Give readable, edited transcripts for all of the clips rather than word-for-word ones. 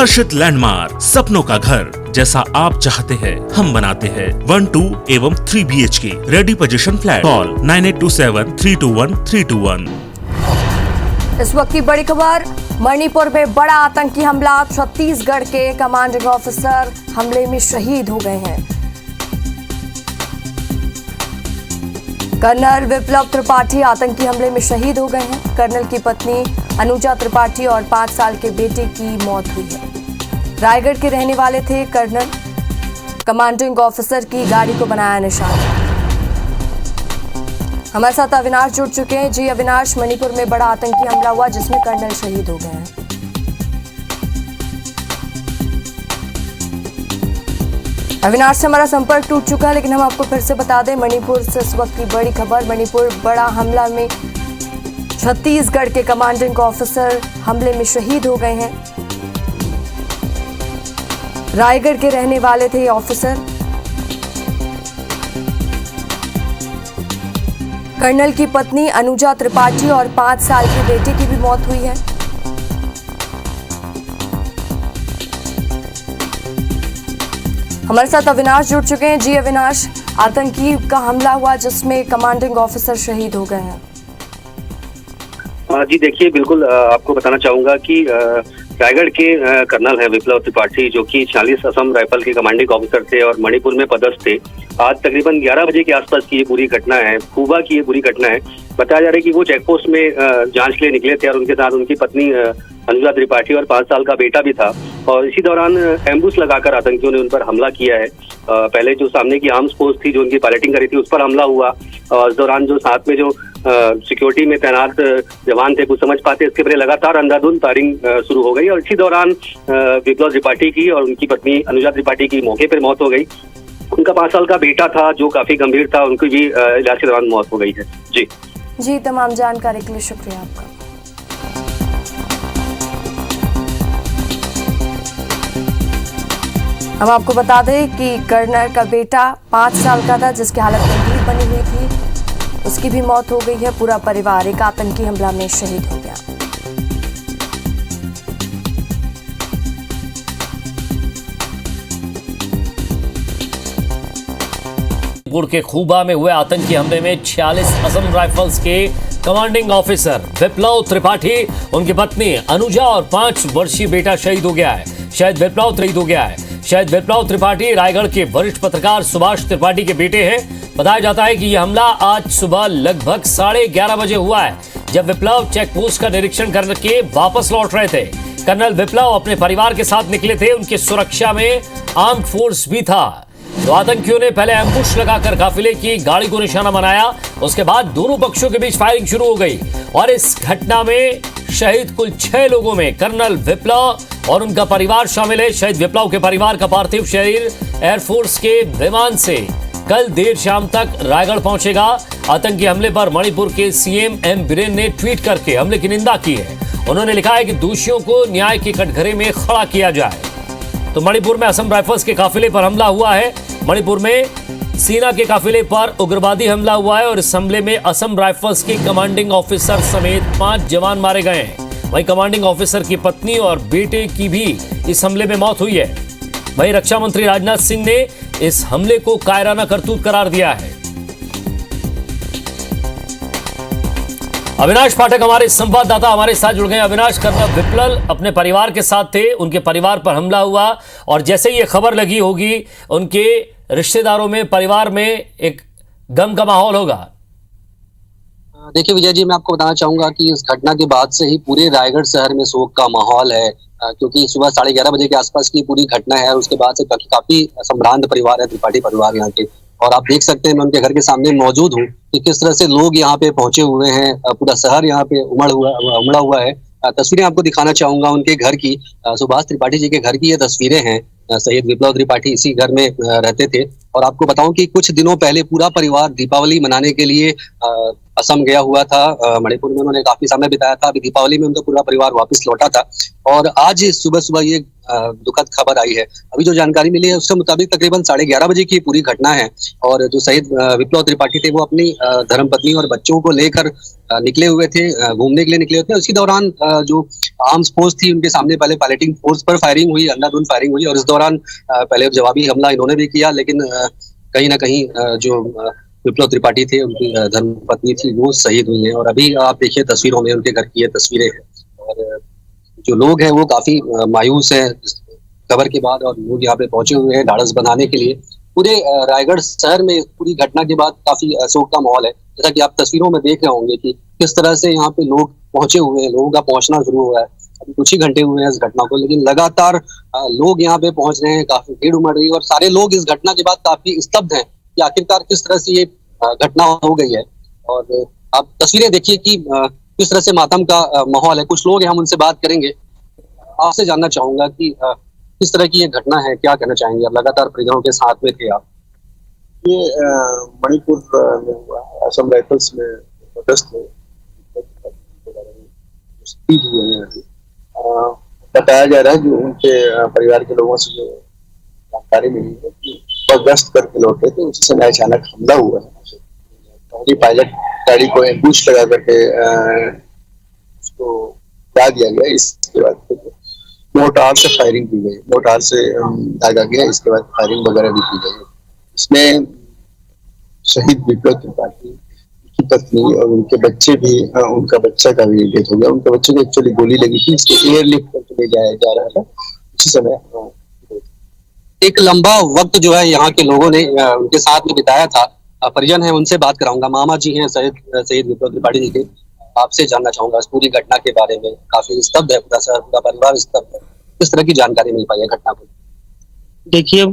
हर्षित landmark, सपनों का घर जैसा आप चाहते हैं हम बनाते हैं। 1, 2 एवं 3 BHK ready position flat. Call 9827321321। इस वक्त की बड़ी खबर, मणिपुर में बड़ा आतंकी हमला। छत्तीसगढ़ के कमांडिंग ऑफिसर हमले में शहीद हो गए हैं। कर्नल विप्लव त्रिपाठी आतंकी हमले में शहीद हो गए हैं। कर्नल की पत्नी अनुजा त्रिपाठी और 5 साल के बेटे की मौत हुई है। रायगढ़ के रहने वाले थे कर्नल। कमांडिंग ऑफिसर की गाड़ी को बनाया निशाना। हमारे साथ अविनाश जुड़ चुके हैं। जी अविनाश, मणिपुर में बड़ा आतंकी हमला हुआ जिसमें कर्नल शहीद हो गए हैं। अविनाश से हमारा संपर्क टूट चुका है, लेकिन हम आपको फिर से बता दें, मणिपुर से इस वक्त की बड़ी खबर। मणिपुर बड़ा हमला में छत्तीसगढ़ के कमांडिंग ऑफिसर हमले में शहीद हो गए हैं। रायगढ़ के रहने वाले थे ये ऑफिसर। कर्नल की पत्नी अनुजा त्रिपाठी और 5 साल के बेटे की भी मौत हुई है। हमारे साथ अविनाश जुड़ चुके हैं। जी अविनाश, आतंकी का हमला हुआ जिसमें कमांडिंग ऑफिसर शहीद हो गए हैं। जी देखिए, बिल्कुल आपको बताना चाहूंगा कि रायगढ़ के कर्नल है विप्लव त्रिपाठी, जो कि 46 असम राइफल के कमांडिंग ऑफिसर थे और मणिपुर में पदस्थ थे। आज तकरीबन 11 बजे के आसपास की ये पूरी घटना है। खूबा की ये पूरी घटना है। बताया जा रहा है कि वो चेकपोस्ट में जांच के लिए निकले थे और उनके साथ उनकी पत्नी अनुजा त्रिपाठी और 5 साल का बेटा भी था। और इसी दौरान एम्बुश लगाकर आतंकियों ने उन पर हमला किया है। पहले जो सामने की आर्म्स फोर्स थी जो उनकी पायलटिंग करी थी, उस पर हमला हुआ। और इस दौरान जो साथ में जो सिक्योरिटी में तैनात जवान थे कुछ समझ पाते, इसके पहले लगातार अंधाधुंध फायरिंग शुरू हो गई। और इसी दौरान विप्लव त्रिपाठी की और उनकी पत्नी अनुजा त्रिपाठी की मौके पर मौत हो गई। उनका 5 साल का बेटा था जो काफी गंभीर था, उनकी भी इलाज के दौरान मौत हो गई है। जी तमाम जानकारी के लिए शुक्रिया आपका। हम आपको बता दें कि कर्नल का बेटा 5 साल का था जिसकी हालत गंभीर बनी हुई थी, उसकी भी मौत हो गई है। पूरा परिवार एक आतंकी हमला में शहीद हो गया। मणिपुर के खूबा में हुए आतंकी हमले में 46 असम राइफल्स के कमांडिंग ऑफिसर विप्लव त्रिपाठी, उनकी पत्नी अनुजा और 5 वर्षीय बेटा शहीद हो गया है। शहीद विप्लव त्रिपाठी रायगढ़ के वरिष्ठ पत्रकार सुभाष त्रिपाठी के बेटे हैं। बताया जाता है कि यह हमला आज सुबह लगभग 11:30 बजे हुआ है, जब विप्लव चेकपोस्ट का निरीक्षण करके वापस लौट रहे थे। कर्नल विप्लव अपने परिवार के साथ निकले थे। उनकी सुरक्षा में आर्म्ड फोर्स भी था। तो आतंकियों ने पहले एम्बुश लगाकर काफिले की गाड़ी को निशाना बनाया। उसके बाद दोनों पक्षों के बीच फायरिंग शुरू हो गई और इस घटना में शहीद कुल 6 लोगों में कर्नल विप्लव और उनका परिवार शामिल है। शहीद विप्लव के परिवार का पार्थिव शरीर एयरफोर्स के विमान से कल देर शाम तक रायगढ़ पहुंचेगा। आतंकी हमले पर मणिपुर के सीएम एम बिरेन ने ट्वीट करके हमले की निंदा की है। उन्होंने लिखा है कि दोषियों को न्याय के कटघरे में खड़ा किया जाए। तो मणिपुर में असम राइफल्स के काफिले पर हमला हुआ है। मणिपुर में सेना के काफिले पर उग्रवादी हमला हुआ है और इस हमले में असम राइफल्स के कमांडिंग ऑफिसर समेत 5 जवान मारे गए हैं। वहीं कमांडिंग ऑफिसर की पत्नी और बेटे की भी इस हमले में मौत हुई है। वहीं रक्षा मंत्री राजनाथ सिंह ने इस हमले को कायराना करतूत करार दिया है। अविनाश पाठक हमारे संवाददाता हमारे साथ जुड़ गए। अविनाश, कर्नल विप्लव अपने परिवार के साथ थे, उनके परिवार पर हमला हुआ और जैसे ही ये खबर लगी होगी उनके रिश्तेदारों में, परिवार में एक गम का माहौल होगा। देखिए विजय जी, मैं आपको बताना चाहूंगा कि इस घटना के बाद से ही पूरे रायगढ़ शहर में शोक का माहौल है, क्योंकि सुबह 11:30 बजे के आसपास की पूरी घटना है। उसके बाद से काफी संभ्रांत परिवार है, त्रिपाठी परिवार यहाँ के। और आप देख सकते हैं, मैं उनके घर के सामने मौजूद हूँ कि किस तरह से लोग यहाँ पे पहुंचे हुए हैं। पूरा शहर यहाँ पे उमड़ा हुआ है। तस्वीरें आपको दिखाना चाहूंगा उनके घर की। सुभाष त्रिपाठी जी के घर की ये तस्वीरें हैं। शहीद विप्लव त्रिपाठी इसी घर में रहते थे। और आपको बताऊं कि कुछ दिनों पहले पूरा परिवार दीपावली मनाने के लिए असम गया हुआ था, मणिपुर में उन्होंने काफी समय बिताया था। अभी दीपावली में उनका पूरा परिवार वापस लौटा था और आज सुबह सुबह ये दुखद खबर आई है। अभी जो जानकारी मिली है उसके मुताबिक तकरीबन 11:30 बजे की पूरी घटना है और जो शहीद विप्लव त्रिपाठी थे वो अपनी धर्मपत्नी और बच्चों को लेकर निकले हुए थे, घूमने के लिए निकले हुए थे। उसी दौरान जो आर्म्स फोर्स थी उनके सामने पहले पायलटिंग फोर्स पर फायरिंग हुई, अंधाधुंध फायरिंग हुई और इस दौरान पहले जवाबी हमला इन्होंने भी किया, लेकिन कहीं ना कहीं जो विप्लव त्रिपाठी थे उनकी धर्मपत्नी थी वो शहीद हुई है। और अभी आप देखिए तस्वीरों में उनके घर की ये तस्वीरें हैं और जो लोग हैं वो काफी मायूस हैं खबर के बाद और लोग यहाँ पे पहुंचे हुए हैं ढाढ़स बंधाने के लिए। पूरे रायगढ़ शहर में इस पूरी घटना के बाद काफी शोक का माहौल है, जैसा कि आप तस्वीरों में देख रहे होंगे कि किस तरह से यहाँ पे लोग पहुंचे हुए हैं, लोगों का पहुंचना शुरू हुआ है। अभी कुछ ही घंटे हुए हैं इस घटना को, लेकिन लगातार लोग यहाँ पे पहुंच रहे हैं, काफी भीड़ उमड़ रही है और सारे लोग इस घटना के बाद काफी स्तब्ध हैं कि आखिरकार किस तरह से ये घटना हो गई है। और आप तस्वीरें देखिए कि किस तरह से मातम का माहौल है। कुछ लोग हैं, हम उनसे बात करेंगे। आपसे जानना चाहूंगा कि किस तरह की ये घटना है, क्या कहना चाहेंगे? आप लगातार परिजनों के साथ में थे आप। ये मणिपुर में हुआ, असम राइफल्स में प्रोटेस्ट में शहीद हुए हैं। बताया जा रहा है जो उनके परिवार के लोगों से जो जानकारी मिली है कि वह गश्त करके लौटे थे, उसी समय अचानक हमला हुआ है। पहली पायलट गाड़ी को एम्बुश लगा करके उसको गिरा दिया गया। इसके बाद मोर्टार से फायरिंग की गई, मोर्टार से दागा गया, इसके बाद फायरिंग वगैरह भी की गई। इसमें शहीद विप्लव त्रिपाठी की पत्नी और उनके बच्चे भी, उनका बच्चा का भी डेथ हो गया। उनके बच्चे को एक्चुअली गोली लगी थी, इसको एयरलिफ्ट करके ले जाया जा रहा था, उसी समय एक लंबा वक्त जो है यहाँ के लोगों ने उनके साथ में बिताया था। परिजन है, उनसे बात कराऊंगा। मामा जी हैं शहीद विप्लव त्रिपाठी जी के, आपसे जानना चाहूंगा इस पूरी घटना के बारे में। काफी स्तब्ध है पूरा शहर, पूरा परिवार स्तब्ध है, किस तरह की जानकारी मिल पाई है घटना को? देखिए,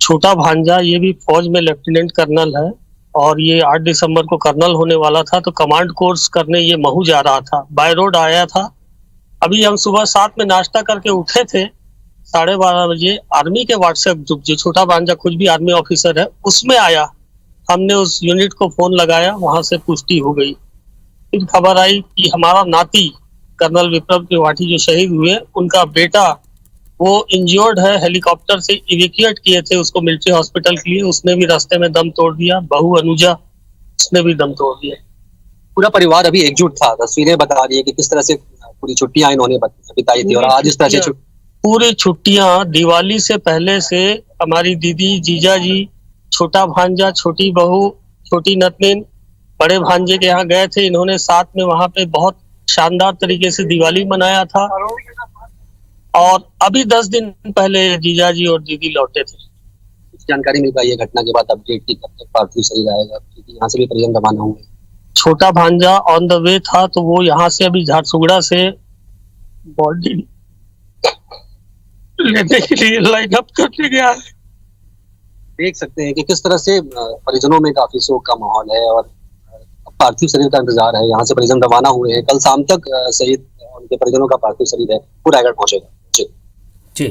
छोटा भांजा ये भी फौज में लेफ्टिनेंट कर्नल है और ये 8 दिसंबर को कर्नल होने वाला था, तो कमांड कोर्स करने ये महू जा रहा था, बाय रोड आया था। अभी हम सुबह 7 में नाश्ता करके उठे थे, 12:30 बजे आर्मी के व्हाट्सएप ग्रुप, जो छोटा भांजा खुद भी आर्मी ऑफिसर है, उसमें आया। हमने उस यूनिट को फोन लगाया, वहां से पुष्टि हो गई। फिर खबर आई कि हमारा नाती कर्नल विप्लव त्रिपाठी जो शहीद हुए, उनका बेटा वो इंज्योर्ड है, हेलीकॉप्टर से इवैक्यूएट किए थे उसको मिलिट्री हॉस्पिटल के लिए, उसने भी रास्ते में दम तोड़ दिया। बहू अनुजा, उसने भी दम तोड़ दिया। पूरा परिवार अभी एकजुट था। तस्वीरें बता रही है कि किस तरह से पूरी छुट्टियां इन्होंने बिताई थी और आज इस तरह से पूरी छुट्टियां दिवाली से पहले से हमारी दीदी, जीजा जी, छोटा भांजा, छोटी बहू, छोटी नतनीन बड़े भांजे के यहाँ गए थे। इन्होंने साथ में वहां पे बहुत शानदार तरीके से दिवाली मनाया था और अभी 10 दिन पहले जीजा जी और दीदी लौटे थे। जानकारी मिल पाई है घटना के बाद अपडेट की, कब तक पार्थिव शरीर आएगा? क्योंकि यहाँ से भी परिजन रवाना होंगे। छोटा भांजा ऑन द वे था, तो वो यहाँ से अभी झारसुगुड़ा से बॉडी लेने के लिए लाइन अप करने गया है। देख सकते हैं कि किस तरह से परिजनों में काफी शोक का माहौल है और पार्थिव शरीर का इंतजार है। यहाँ से परिजन रवाना हुए हैं, कल शाम तक शहीद उनके परिजनों का पार्थिव शरीर है वो रायगढ़ पहुंचेगा। जी,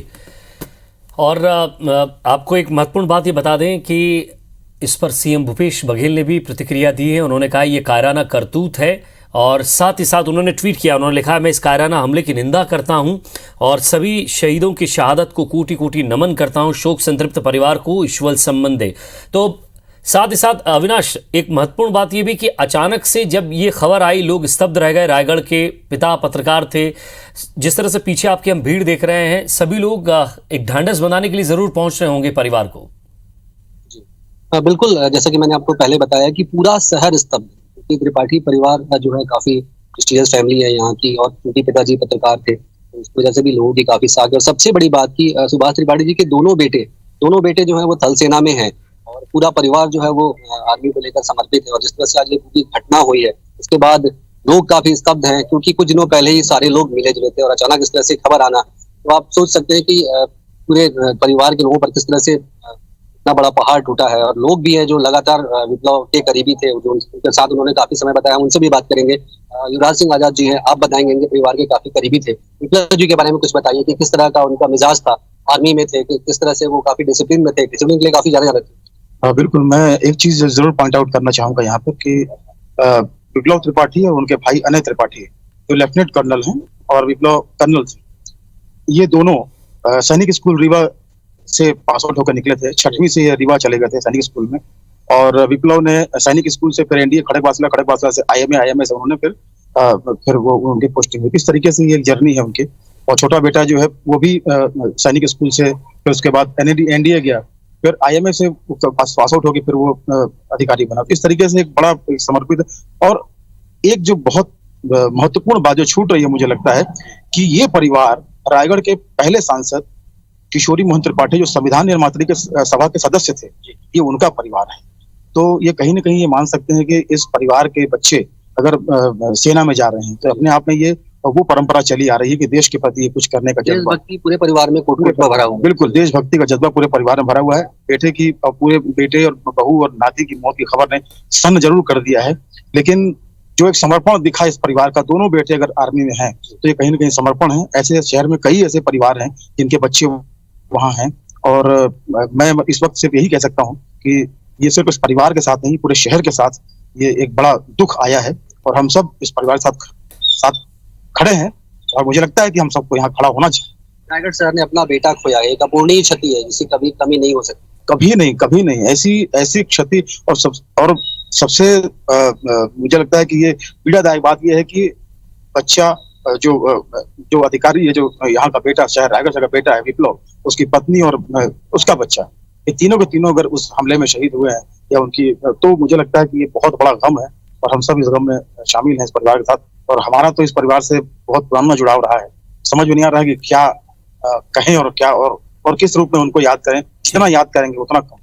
और आपको एक महत्वपूर्ण बात ये बता दें कि इस पर सीएम भूपेश बघेल ने भी प्रतिक्रिया दी है। उन्होंने कहा ये कायराना करतूत है और साथ ही साथ उन्होंने ट्वीट किया, उन्होंने लिखा, मैं इस कायराना हमले की निंदा करता हूं और सभी शहीदों की शहादत को कोटि कोटि नमन करता हूं। शोक संतृप्त परिवार को ईश्वर सम्मान दे। तो साथ ही साथ अविनाश, एक महत्वपूर्ण बात यह भी कि अचानक से जब ये खबर आई लोग स्तब्ध रह गए। रायगढ़ के पिता पत्रकार थे, जिस तरह से पीछे आपके हम भीड़ देख रहे हैं, सभी लोग एक ढांढस बनाने के लिए जरूर पहुंच रहे होंगे परिवार को। बिल्कुल, जैसा कि मैंने आपको पहले बताया कि पूरा शहर स्तब्ध, क्योंकि त्रिपाठी परिवार का जो है काफी प्रेस्टिजियस फैमिली है यहाँ की और उनके पिताजी पत्रकार थे, तो इस वजह से भी लोगों की काफी साख है। और सबसे बड़ी बात की सुभाष त्रिपाठी जी के दोनों बेटे जो है वो थल सेना में है और पूरा परिवार जो है वो आर्मी को लेकर समर्पित है। और जिस तरह से आज ये पूरी घटना हुई है उसके बाद लोग काफी स्तब्ध हैं, क्योंकि कुछ दिनों पहले ही सारे लोग मिले जुले थे और अचानक इस तरह से खबर आना, तो आप सोच सकते हैं कि पूरे परिवार के लोगों पर किस तरह से इतना बड़ा पहाड़ टूटा है। और लोग भी हैं जो लगातार विप्लव के करीबी थे, जो उनके साथ उन्होंने काफी समय बताया, उनसे भी बात करेंगे। युवराज सिंह आजाद जी हैं, आप बताएंगे, इनके परिवार के काफी करीबी थे। विप्लव जी के बारे में कुछ बताइए कि किस तरह का उनका मिजाज था, आर्मी में थे, किस तरह से वो काफी डिसिप्लिन में थे, डिसिप्लिन के लिए काफी ज्यादा थे। बिल्कुल, मैं एक चीज जरूर पॉइंट आउट करना चाहूंगा यहाँ पे कि विप्लव त्रिपाठी और उनके भाई अनय त्रिपाठी, जो लेफ्टिनेंट कर्नल हैं और विप्लव कर्नल थे, ये दोनों सैनिक स्कूल रीवा से पास आउट होकर निकले थे। 6वीं से ये रीवा चले गए थे सैनिक स्कूल में, और विप्लव ने सैनिक स्कूल से फिर एनडीए खड़गवासला से आईएमए से उन्होंने फिर वो उनकी पोस्टिंग हुई। इस तरीके से ये एक जर्नी है उनकी। और छोटा बेटा जो है वो भी सैनिक स्कूल से फिर उसके बाद एनडीए गया, फिर आईएमए से पास आउट होकर फिर वो अधिकारी बना। इस तरीके से एक बड़ा समर्पित, और एक जो बहुत महत्वपूर्ण बात जो छूट रही है मुझे लगता है कि ये परिवार, रायगढ़ के पहले सांसद किशोरी मोहन त्रिपाठी जो संविधान निर्मात्री के सभा के सदस्य थे, ये उनका परिवार है। तो ये कहीं ना कहीं ये मान सकते हैं कि इस परिवार के बच्चे अगर सेना में जा रहे हैं तो अपने आप में ये वो परंपरा चली आ रही है कि देश के प्रति ये कुछ करने का जज्बा पूरे परिवार में भरा हुआ है। बिल्कुल, देशभक्ति का जज्बा पूरे परिवार में भरा हुआ है। पूरे बेटे और बहू और नाती की मौत की खबर ने सन्न जरूर कर दिया है, लेकिन जो एक समर्पण दिखा इस परिवार का, दोनों बेटे अगर आर्मी में हैं तो ये कहीं ना कहीं समर्पण है। ऐसे शहर में कई ऐसे परिवार हैं जिनके बच्चे वहां हैं, और मैं इस वक्त सिर्फ यही कह सकता हूं कि ये सिर्फ इस परिवार के साथ नहीं, पूरे शहर के साथ ये एक बड़ा दुख आया है, और हम सब इस परिवार के साथ खड़े हैं, और मुझे लगता है कि हम सबको यहाँ खड़ा होना चाहिए। रायगढ़ शहर ने अपना बेटा खोया है, एक अपूर्णीय क्षति है जिसकी कभी कमी नहीं हो सकती। कभी नहीं ऐसी क्षति। और सबसे मुझे लगता है कि ये पीड़ादायक बात ये है कि बच्चा जो अधिकारी है, जो यहाँ का बेटा, शहर रायगढ़ शहर का बेटा है विप्लव, उसकी पत्नी और उसका बच्चा, ये तीनों के तीनों अगर उस हमले में शहीद हुए हैं या उनकी, तो मुझे लगता है कि ये बहुत बड़ा गम है, और हम सब इस गम में शामिल हैं इस परिवार के साथ। और हमारा तो इस परिवार से बहुत पुराना जुड़ाव रहा है। समझ में नहीं आ रहा है कि क्या कहें और क्या और किस रूप में उनको याद करें। जितना याद करेंगे उतना कम।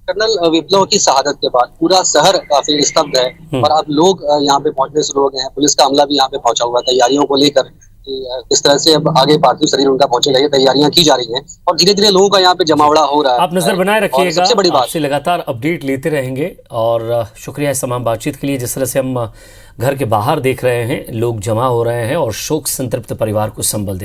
कर्नल विप्लव की शहादत के बाद पूरा शहर काफी स्तब्ध है, और अब लोग यहाँ पे पहुंचने शुरू हो गए हैं। पुलिस का अमला भी यहाँ पे पहुंचा हुआ है तैयारियों को लेकर, किस तरह से अब आगे पार्थिव शरीर उनका पहुंचेगा, ये तैयारियां की जा रही हैं, और धीरे धीरे लोगों का यहाँ पे जमावड़ा हो रहा है। आप नजर बनाए रखिएगा, सबसे बड़ी बात आपसे लगातार अपडेट लेते रहेंगे। और शुक्रिया इस तमाम बातचीत के लिए। जिस तरह से हम घर के बाहर देख रहे हैं, लोग जमा हो रहे हैं और शोक संतृप्त परिवार को संबल दे रहे हैं।